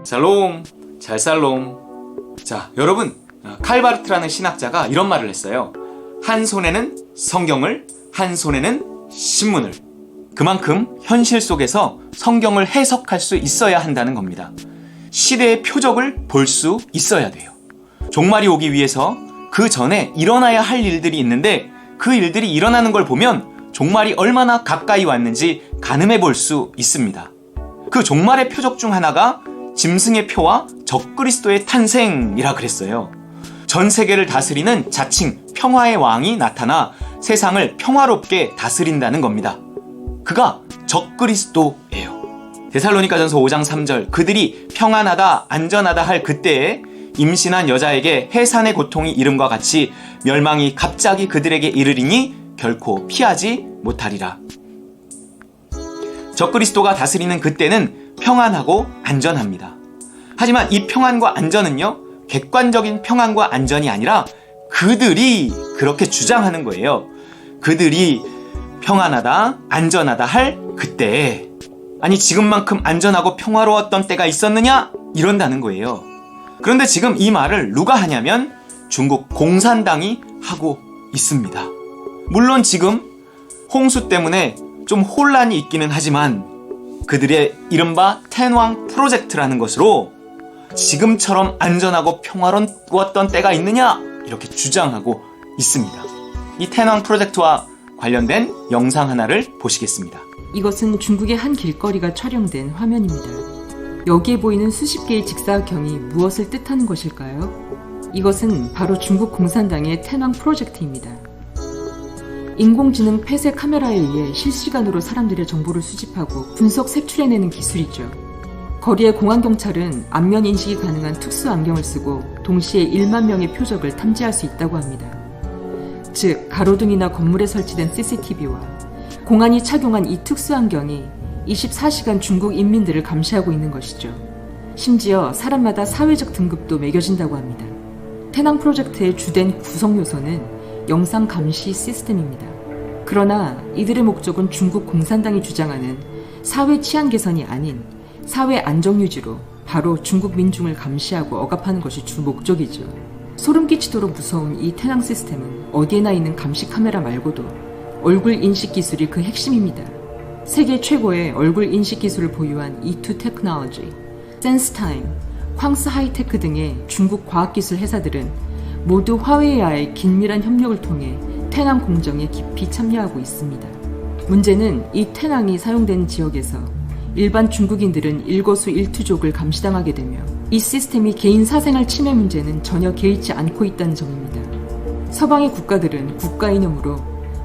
샬롬, 잘살롬. 자, 여러분, 칼바르트라는 신학자가 이런 말을 했어요. 한 손에는 성경을, 한 손에는 신문을. 그만큼 현실 속에서 성경을 해석할 수 있어야 한다는 겁니다. 시대의 표적을 볼 수 있어야 돼요. 종말이 오기 위해서 그 전에 일어나야 할 일들이 있는데 그 일들이 일어나는 걸 보면 종말이 얼마나 가까이 왔는지 가늠해 볼 수 있습니다. 그 종말의 표적 중 하나가 짐승의 표와 적그리스도의 탄생이라 그랬어요. 전 세계를 다스리는 자칭 평화의 왕이 나타나 세상을 평화롭게 다스린다는 겁니다. 그가 적그리스도예요. 데살로니가전서 5장 3절, 그들이 평안하다 안전하다 할 그때에 임신한 여자에게 해산의 고통이 이름과 같이 멸망이 갑자기 그들에게 이르리니 결코 피하지 못하리라. 적그리스도가 다스리는 그때는 평안하고 안전합니다. 하지만 이 평안과 안전은요, 객관적인 평안과 안전이 아니라 그들이 그렇게 주장하는 거예요. 그들이 평안하다 안전하다 할 그때에, 아니 지금만큼 안전하고 평화로웠던 때가 있었느냐? 이런다는 거예요. 그런데 지금 이 말을 누가 하냐면 중국 공산당이 하고 있습니다. 물론 지금 홍수 때문에 좀 혼란이 있기는 하지만 그들의 이른바 텐왕 프로젝트라는 것으로 지금처럼 안전하고 평화로웠던 때가 있느냐? 이렇게 주장하고 있습니다. 이 텐왕 프로젝트와 관련된 영상 하나를 보시겠습니다. 이것은 중국의 한 길거리가 촬영된 화면입니다. 여기에 보이는 수십 개의 직사각형이 무엇을 뜻하는 것일까요? 이것은 바로 중국 공산당의 텐왕 프로젝트입니다. 인공지능 폐쇄 카메라에 의해 실시간으로 사람들의 정보를 수집하고 분석 색출해내는 기술이죠. 거리의 공안경찰은 안면 인식이 가능한 특수 안경을 쓰고 동시에 1만 명의 표적을 탐지할 수 있다고 합니다. 즉, 가로등이나 건물에 설치된 CCTV와 공안이 착용한 이 특수 안경이 24시간 중국 인민들을 감시하고 있는 것이죠. 심지어 사람마다 사회적 등급도 매겨진다고 합니다. 텐왕 프로젝트의 주된 구성 요소는 영상 감시 시스템입니다. 그러나 이들의 목적은 중국 공산당이 주장하는 사회 치안 개선이 아닌 사회 안정 유지로 바로 중국 민중을 감시하고 억압하는 것이 주 목적이죠. 소름 끼치도록 무서운 이 텐왕 시스템은 어디에나 있는 감시 카메라 말고도 얼굴 인식 기술이 그 핵심입니다. 세계 최고의 얼굴 인식 기술을 보유한 E2 테크놀로지, 센스타임, 쾅스 하이테크 등의 중국 과학기술 회사들은 모두 화웨이와의 긴밀한 협력을 통해 텐왕 공정에 깊이 참여하고 있습니다. 문제는 이 텐왕이 사용되는 지역에서 일반 중국인들은 일거수일투족을 감시당하게 되며 이 시스템이 개인 사생활 침해 문제는 전혀 개의치 않고 있다는 점입니다. 서방의 국가들은 국가 이념으로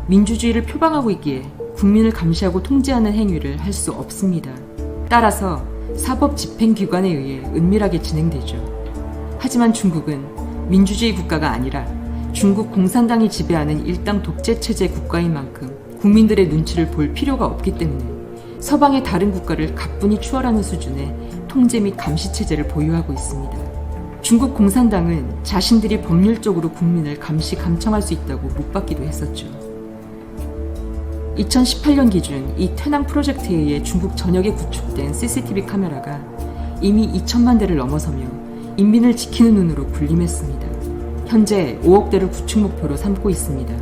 민주주의를 표방하고 있기에 국민을 감시하고 통제하는 행위를 할 수 없습니다. 따라서 사법 집행기관에 의해 은밀하게 진행되죠. 하지만 중국은 민주주의 국가가 아니라 중국 공산당이 지배하는 일당 독재체제 국가인 만큼 국민들의 눈치를 볼 필요가 없기 때문에 서방의 다른 국가를 가뿐히 추월하는 수준의 통제 및 감시체제를 보유하고 있습니다. 중국 공산당은 자신들이 법률적으로 국민을 감시 감청할 수 있다고 못 받기도 했었죠. 2018년 기준 이 텐왕 프로젝트에 의해 중국 전역에 구축된 CCTV 카메라가 이미 2천만 대를 넘어서며 인민을 지키는 눈으로 군림했습니다. 현재 5억 대를 구축 목표로 삼고 있습니다.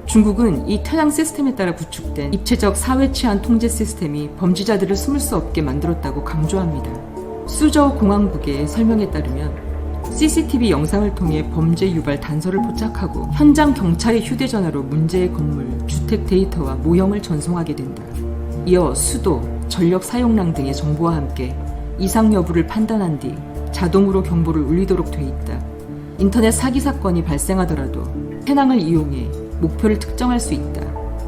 중국은 이 텐왕 시스템에 따라 구축된 입체적 사회 치안 통제 시스템이 범죄자들을 숨을 수 없게 만들었다고 강조합니다. 수저우 공항국의 설명에 따르면 CCTV 영상을 통해 범죄 유발 단서를 포착하고 현장 경찰의 휴대전화로 문제의 건물, 주택 데이터와 모형을 전송하게 된다. 이어 수도, 전력 사용량 등의 정보와 함께 이상 여부를 판단한 뒤 자동으로 경보를 울리도록 돼 있다. 인터넷 사기 사건이 발생하더라도 텐왕을 이용해 목표를 특정할 수 있다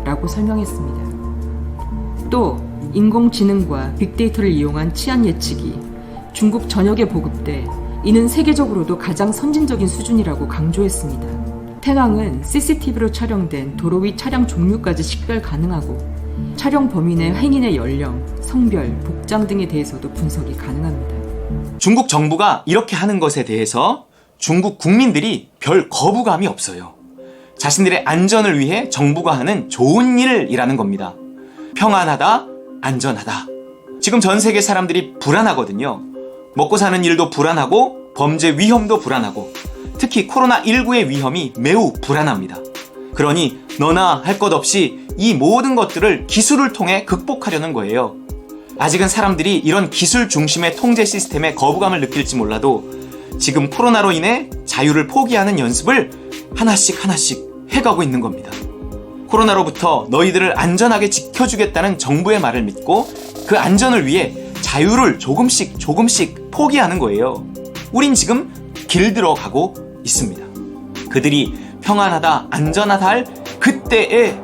라고 설명했습니다. 또 인공지능과 빅데이터를 이용한 치안 예측이 중국 전역에 보급돼 이는 세계적으로도 가장 선진적인 수준이라고 강조했습니다. 텐왕은 CCTV로 촬영된 도로 위 차량 종류까지 식별 가능하고 촬영 범인의 행인의 연령, 성별, 복장 등에 대해서도 분석이 가능합니다. 중국 정부가 이렇게 하는 것에 대해서 중국 국민들이 별 거부감이 없어요. 자신들의 안전을 위해 정부가 하는 좋은 일이라는 겁니다. 평안하다, 안전하다. 지금 전 세계 사람들이 불안하거든요. 먹고 사는 일도 불안하고 범죄 위험도 불안하고 특히 코로나19의 위험이 매우 불안합니다. 그러니 너나 할 것 없이 이 모든 것들을 기술을 통해 극복하려는 거예요. 아직은 사람들이 이런 기술 중심의 통제 시스템에 거부감을 느낄지 몰라도 지금 코로나로 인해 자유를 포기하는 연습을 하나씩 해가고 있는 겁니다. 코로나로부터 너희들을 안전하게 지켜주겠다는 정부의 말을 믿고 그 안전을 위해 자유를 조금씩 포기하는 거예요. 우린 지금 길들어가고 있습니다. 그들이 평안하다, 안전하다 할 그때의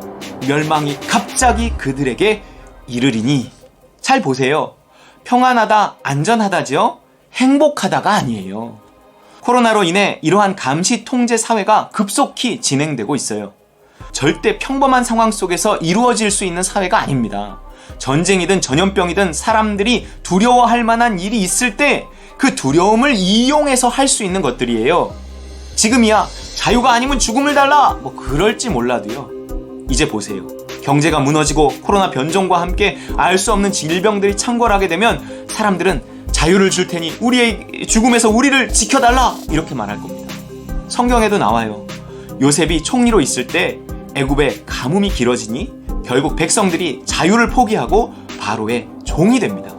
멸망이 갑자기 그들에게 이르리니 잘 보세요. 평안하다, 안전하다지요? 행복하다가 아니에요. 코로나로 인해 이러한 감시 통제 사회가 급속히 진행되고 있어요. 절대 평범한 상황 속에서 이루어질 수 있는 사회가 아닙니다. 전쟁이든 전염병이든 사람들이 두려워할 만한 일이 있을 때 그 두려움을 이용해서 할 수 있는 것들이에요. 지금이야 자유가 아니면 죽음을 달라 뭐 그럴지 몰라도요. 이제 보세요. 경제가 무너지고 코로나 변종과 함께 알 수 없는 질병들이 창궐하게 되면 사람들은 자유를 줄 테니 우리의 죽음에서 우리를 지켜달라 이렇게 말할 겁니다. 성경에도 나와요. 요셉이 총리로 있을 때 애굽의 가뭄이 길어지니 결국 백성들이 자유를 포기하고 바로의 종이 됩니다.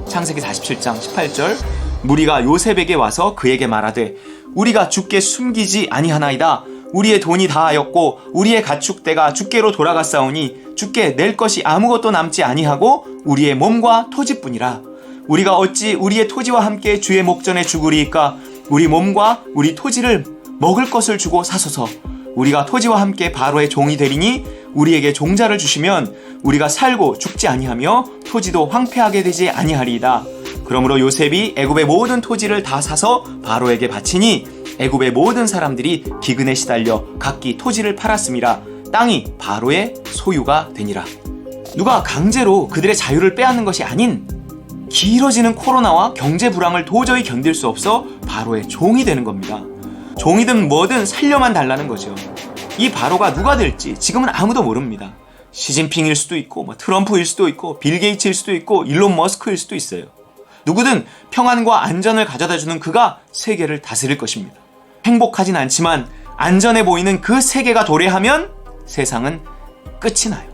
창세기 47장 18절 무리가 요셉에게 와서 그에게 말하되 우리가 주께 숨기지 아니하나이다. 우리의 돈이 다하였고 우리의 가축대가 주께로 돌아갔사오니 주께 낼 것이 아무것도 남지 아니하고 우리의 몸과 토지뿐이라. 우리가 어찌 우리의 토지와 함께 주의 목전에 죽으리이까. 우리 몸과 우리 토지를 먹을 것을 주고 사소서. 우리가 토지와 함께 바로의 종이 되리니 우리에게 종자를 주시면 우리가 살고 죽지 아니하며 토지도 황폐하게 되지 아니하리이다. 그러므로 요셉이 애굽의 모든 토지를 다 사서 바로에게 바치니 애굽의 모든 사람들이 기근에 시달려 각기 토지를 팔았음이라. 땅이 바로의 소유가 되니라. 누가 강제로 그들의 자유를 빼앗는 것이 아닌 길어지는 코로나와 경제 불황을 도저히 견딜 수 없어 바로의 종이 되는 겁니다. 종이든 뭐든 살려만 달라는 거죠. 이 바로가 누가 될지 지금은 아무도 모릅니다. 시진핑일 수도 있고 트럼프일 수도 있고 빌 게이츠일 수도 있고 일론 머스크일 수도 있어요. 누구든 평안과 안전을 가져다주는 그가 세계를 다스릴 것입니다. 행복하진 않지만 안전해 보이는 그 세계가 도래하면 세상은 끝이 나요.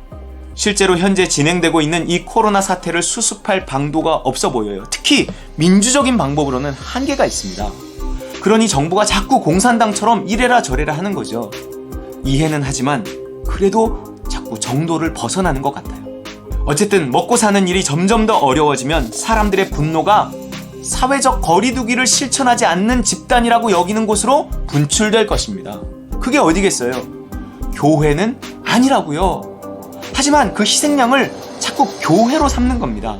실제로 현재 진행되고 있는 이 코로나 사태를 수습할 방도가 없어 보여요. 특히 민주적인 방법으로는 한계가 있습니다. 그러니 정부가 자꾸 공산당처럼 이래라 저래라 하는 거죠. 이해는 하지만 그래도 자꾸 정도를 벗어나는 것 같아요. 어쨌든 먹고 사는 일이 점점 더 어려워지면 사람들의 분노가 사회적 거리두기를 실천하지 않는 집단이라고 여기는 곳으로 분출될 것입니다. 그게 어디겠어요? 교회는 아니라고요. 하지만 그 희생양을 자꾸 교회로 삼는 겁니다.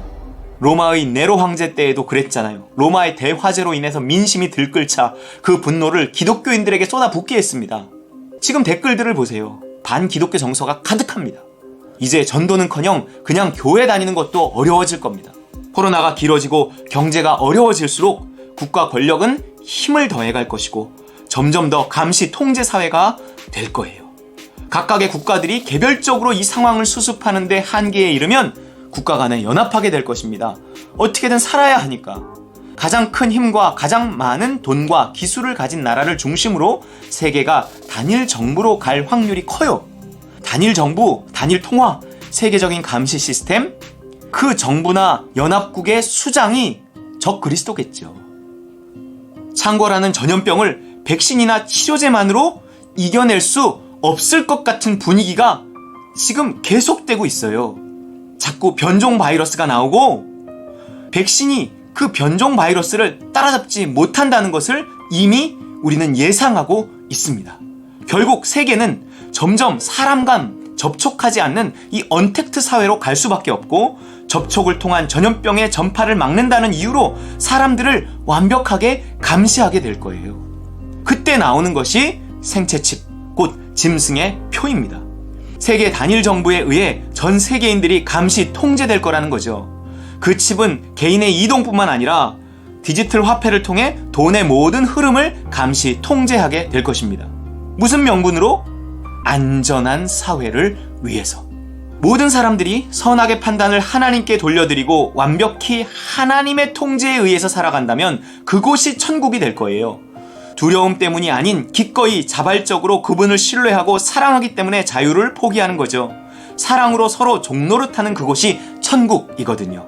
로마의 네로 황제 때에도 그랬잖아요. 로마의 대화재로 인해서 민심이 들끓자 그 분노를 기독교인들에게 쏟아붓게 했습니다. 지금 댓글들을 보세요. 반기독교 정서가 가득합니다. 이제 전도는커녕 그냥 교회 다니는 것도 어려워질 겁니다. 코로나가 길어지고 경제가 어려워질수록 국가 권력은 힘을 더해갈 것이고 점점 더 감시 통제 사회가 될 거예요. 각각의 국가들이 개별적으로 이 상황을 수습하는 데 한계에 이르면 국가 간에 연합하게 될 것입니다. 어떻게든 살아야 하니까. 가장 큰 힘과 가장 많은 돈과 기술을 가진 나라를 중심으로 세계가 단일 정부로 갈 확률이 커요. 단일 정부, 단일 통화, 세계적인 감시 시스템, 그 정부나 연합국의 수장이 적그리스도겠죠. 창궐하는 전염병을 백신이나 치료제만으로 이겨낼 수 없을 것 같은 분위기가 지금 계속되고 있어요. 자꾸 변종 바이러스가 나오고 백신이 그 변종 바이러스를 따라잡지 못한다는 것을 이미 우리는 예상하고 있습니다. 결국 세계는 점점 사람 간 접촉하지 않는 이 언택트 사회로 갈 수밖에 없고 접촉을 통한 전염병의 전파를 막는다는 이유로 사람들을 완벽하게 감시하게 될 거예요. 그때 나오는 것이 생체칩, 곧 짐승의 표입니다. 세계 단일 정부에 의해 전 세계인들이 감시 통제될 거라는 거죠. 그 칩은 개인의 이동뿐만 아니라 디지털 화폐를 통해 돈의 모든 흐름을 감시 통제하게 될 것입니다. 무슨 명분으로? 안전한 사회를 위해서. 모든 사람들이 선악의 판단을 하나님께 돌려드리고 완벽히 하나님의 통제에 의해서 살아간다면 그곳이 천국이 될 거예요. 두려움 때문이 아닌 기꺼이 자발적으로 그분을 신뢰하고 사랑하기 때문에 자유를 포기하는 거죠. 사랑으로 서로 종노릇하는 그곳이 천국이거든요.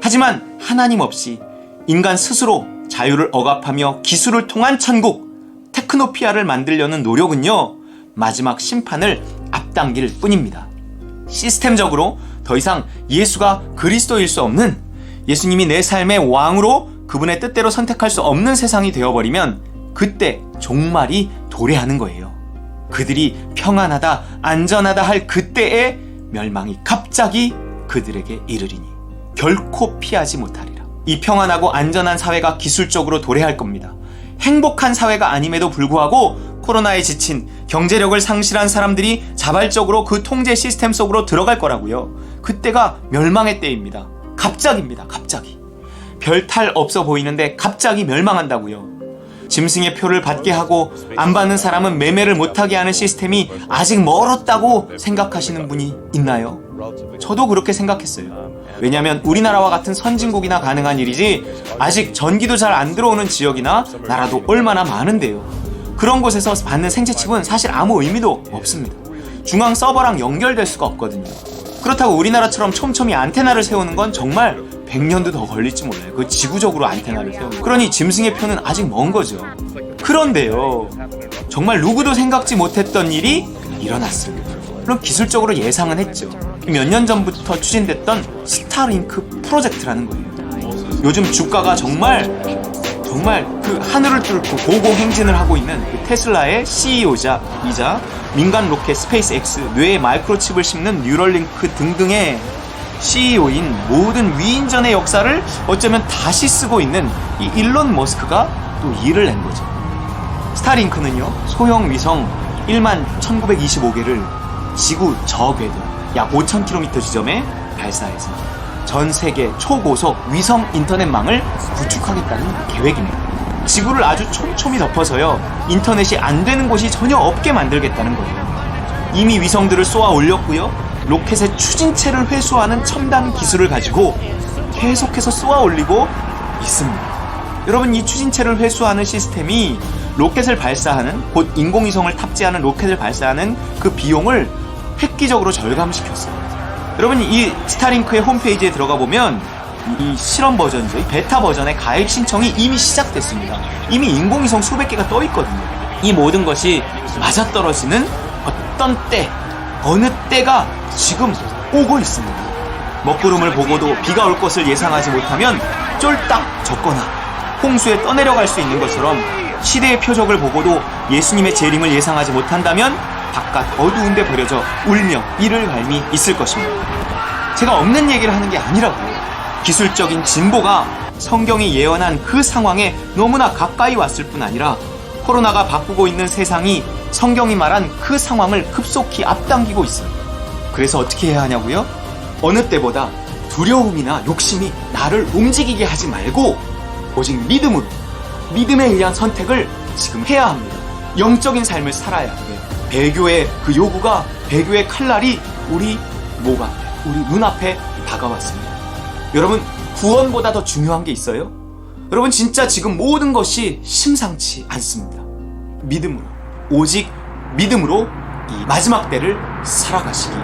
하지만 하나님 없이 인간 스스로 자유를 억압하며 기술을 통한 천국, 테크노피아를 만들려는 노력은요, 마지막 심판을 앞당길 뿐입니다. 시스템적으로 더 이상 예수가 그리스도일 수 없는, 예수님이 내 삶의 왕으로 그분의 뜻대로 선택할 수 없는 세상이 되어버리면 그때 종말이 도래하는 거예요. 그들이 평안하다, 안전하다 할 그때의 멸망이 갑자기 그들에게 이르리니 결코 피하지 못하리라. 이 평안하고 안전한 사회가 기술적으로 도래할 겁니다. 행복한 사회가 아님에도 불구하고 코로나에 지친 경제력을 상실한 사람들이 자발적으로 그 통제 시스템 속으로 들어갈 거라고요. 그때가 멸망의 때입니다. 갑자기입니다. 갑자기. 별 탈 없어 보이는데 갑자기 멸망한다고요. 짐승의 표를 받게 하고 안 받는 사람은 매매를 못하게 하는 시스템이 아직 멀었다고 생각하시는 분이 있나요? 저도 그렇게 생각했어요. 왜냐하면 우리나라와 같은 선진국이나 가능한 일이지 아직 전기도 잘 안 들어오는 지역이나 나라도 얼마나 많은데요. 그런 곳에서 받는 생체칩은 사실 아무 의미도 없습니다. 중앙 서버랑 연결될 수가 없거든요. 그렇다고 우리나라처럼 촘촘히 안테나를 세우는 건 정말 100년도 더 걸릴지 몰라요. 그 지구적으로 안테나를 세우는. 그러니 짐승의 표는 아직 먼 거죠. 그런데요, 정말 누구도 생각지 못했던 일이 일어났습니다. 물론 기술적으로 예상은 했죠. 몇 년 전부터 추진됐던 스타링크 프로젝트라는 거예요. 요즘 주가가 정말 그 하늘을 뚫고 고공행진을 하고 있는 그 테슬라의 CEO이자 민간 로켓 스페이스X, 뇌에 마이크로칩을 심는 뉴럴링크 등등의 CEO인 모든 위인전의 역사를 어쩌면 다시 쓰고 있는 이 일론 머스크가 또 일을 낸 거죠. 스타링크는요, 소형 위성 11,925개를 지구 저궤도 약 5,000km 지점에 발사해서 전 세계 초고속 위성 인터넷망을 구축하겠다는 계획입니다. 지구를 아주 촘촘히 덮어서요, 인터넷이 안 되는 곳이 전혀 없게 만들겠다는 거예요. 이미 위성들을 쏘아 올렸고요, 로켓의 추진체를 회수하는 첨단 기술을 가지고 계속해서 쏘아 올리고 있습니다. 여러분, 이 추진체를 회수하는 시스템이 로켓을 발사하는, 곧 인공위성을 탑재하는 로켓을 발사하는 그 비용을 획기적으로 절감시켰어요. 여러분, 이 스타링크의 홈페이지에 들어가 보면 이 실험 버전이죠, 이 베타 버전의 가입 신청이 이미 시작됐습니다. 이미 인공위성 수백 개가 떠 있거든요. 이 모든 것이 맞아떨어지는 어떤 때, 어느 때가 지금 오고 있습니다. 먹구름을 보고도 비가 올 것을 예상하지 못하면 쫄딱 젖거나 홍수에 떠내려갈 수 있는 것처럼 시대의 표적을 보고도 예수님의 재림을 예상하지 못한다면 바깥 어두운 데 버려져 울며 이를 갈미 있을 것입니다. 제가 없는 얘기를 하는 게 아니라고요. 기술적인 진보가 성경이 예언한 그 상황에 너무나 가까이 왔을 뿐 아니라 코로나가 바꾸고 있는 세상이 성경이 말한 그 상황을 급속히 앞당기고 있어요. 그래서 어떻게 해야 하냐고요? 어느 때보다 두려움이나 욕심이 나를 움직이게 하지 말고 오직 믿음으로, 믿음에 의한 선택을 지금 해야 합니다. 영적인 삶을 살아야 해요. 배교의 그 요구가, 배교의 칼날이 우리 목 앞에, 우리 눈앞에 다가왔습니다. 여러분, 구원보다 더 중요한 게 있어요? 여러분, 진짜 지금 모든 것이 심상치 않습니다. 믿음으로, 오직 믿음으로 이 마지막 때를 살아가시기